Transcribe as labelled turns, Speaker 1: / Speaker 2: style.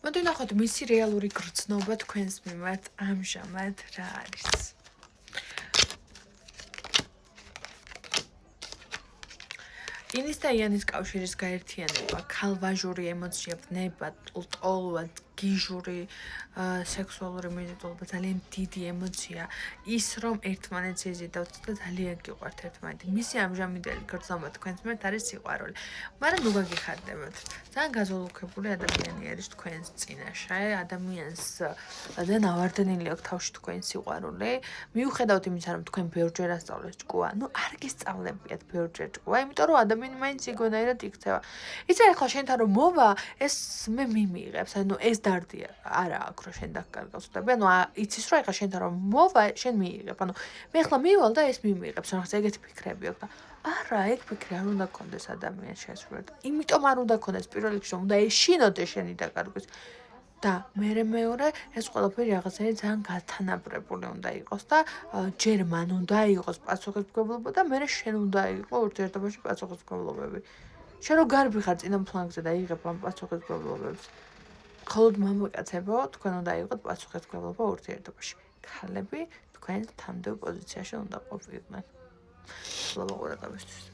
Speaker 1: მოდი ნახოთ მისი რეალური გრძნობა თქვენს მიმართ ამჟამად რა არის. ინის და იანის კავშირის გაერთიანება, ქალვაჟური ემოცია, ბნება, ტოლვა, გიჟური სექსუალური მიზიდულობა, ძალიან დიდი ემოცია, ის რომ ერთმანეთს იზიდავთ და ძალიან გიყვართ ერთმანეთი. მისი ამჟამინდელი გრძნობა თქვენს მიმართ არის სიყვარული. მაგრამ ნუ გაგიხარდებათ. ძალიან გაზოლუქებული ადამიანი არის თქვენს წინაშე, ადამიანს ძალიან ავარდნილი აქვს თავში თქვენი სიყვარული. მიუხედავად იმისა, რომ თქვენ ბევრჯერ ასწავლეთ ჭკუა, ნუ არ გისწავლებიათ ბევრჯერ ჭკუა, იმიტომ რომ ადამიანი მაინც იგონაირად იქცევა. იცი ახლა შენთან რომ მოვა, ეს მე მიმიღებს, ანუ ეს დარდია არა აქვს რომ შენ დაკარგავს და ანუ იცის რომ ახლა შენთან რომ მოვა, შენ მიიღებ. ანუ მე ახლა მივალ და ეს მიმიღებს, რაღაც ეგეთი ფიქრები აქვს და არა, ეგ ფიქრი არ უნდა გქონდეს ადამიანს შესრულად. იმიტომ არ უნდა გქონდეს პირველ რიგში, უნდა ეშინოდეს შენი დაკარგვის. და მეორე ეს ყველაფერი რაღაცნაირად ძალიან გათანაბრებული უნდა იყოს და ჯერ მან უნდა იყოს პასუხისმგებლობა და მე შენ უნდა იყო ურთიერთობაში პასუხისმგებლობები. შენ რო გარბი ხარ წინა ფლანგზე და იღებ ამ პასუხისმგებლობებს. მხოლოდ მამაკაცებო, თქვენ უნდა იყოთ პასუხისმგებლობა ურთიერთობაში. ქალები თქვენ თანმდევ პოზიციაში უნდა ყოფილიყნენ. მადლობა ყურადღებისთვის.